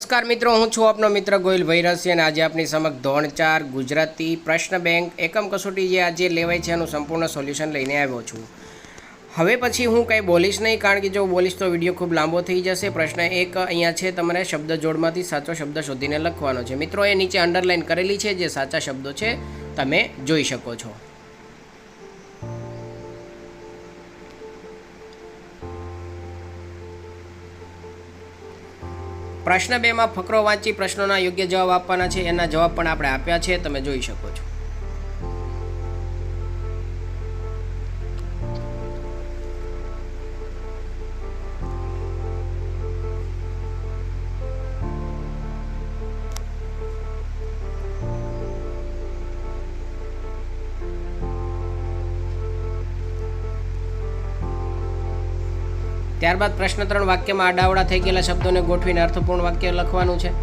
નમસ્કાર મિત્રો, હું છું આપનો મિત્ર ગોહિલ ભૈરસી અને આજે આપની સમક્ષ ધોરણ 4 ગુજરાતી પ્રશ્ન બેંક એકમ કસોટી જે આજે લેવાય છે એનું સંપૂર્ણ સોલ્યુશન લઈને આવ્યો છું। હવે પછી હું કંઈ બોલીશ નહીં, કારણ કે જો બોલીશ તો વિડીયો ખૂબ લાંબો થઈ જશે। પ્રશ્ન 1 અહીંયા છે, તમારે શબ્દ જોડમાંથી સાચો શબ્દ શોધીને લખવાનો છે। મિત્રો, એ નીચે અંડરલાઇન કરેલી છે જે સાચા શબ્દો છે, તમે જોઈ શકો છો। પ્રશ્ન 2 માં ફકરો વાંચી પ્રશ્નોના યોગ્ય જવાબ આપવાના છે, એના જવાબ પણ આપણે આપ્યા છે, તમે જોઈ શકો છો। ત્યારબાદ પ્રશ્ન 3 વાક્યમાં આડાવડા થઈ ગયેલા શબ્દોને ગોઠવીને અર્થપૂર્ણ વાક્ય લખવાનું છે।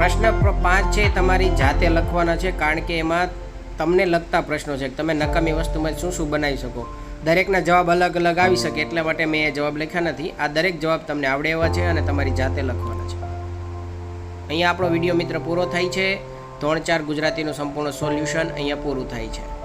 પ્રશ્ન 5 છે, તમારી જાતે લખવાના છે, કારણ કે એમાં તમને લગતા પ્રશ્નો છે। તમે નકામી વસ્તુમાં શું શું બનાવી શકો, દરેકના જવાબ અલગ અલગ આવી શકે, એટલા માટે મેં એ જવાબ લખ્યા નથી। આ દરેક જવાબ તમને આવડે એવા છે અને તમારી જાતે લખવાના છે। અહીંયા આપણો વિડીયો મિત્ર પૂરો થાય છે। ધોરણ 4 ગુજરાતીનું સંપૂર્ણ સોલ્યુશન અહીંયા પૂરું થાય છે।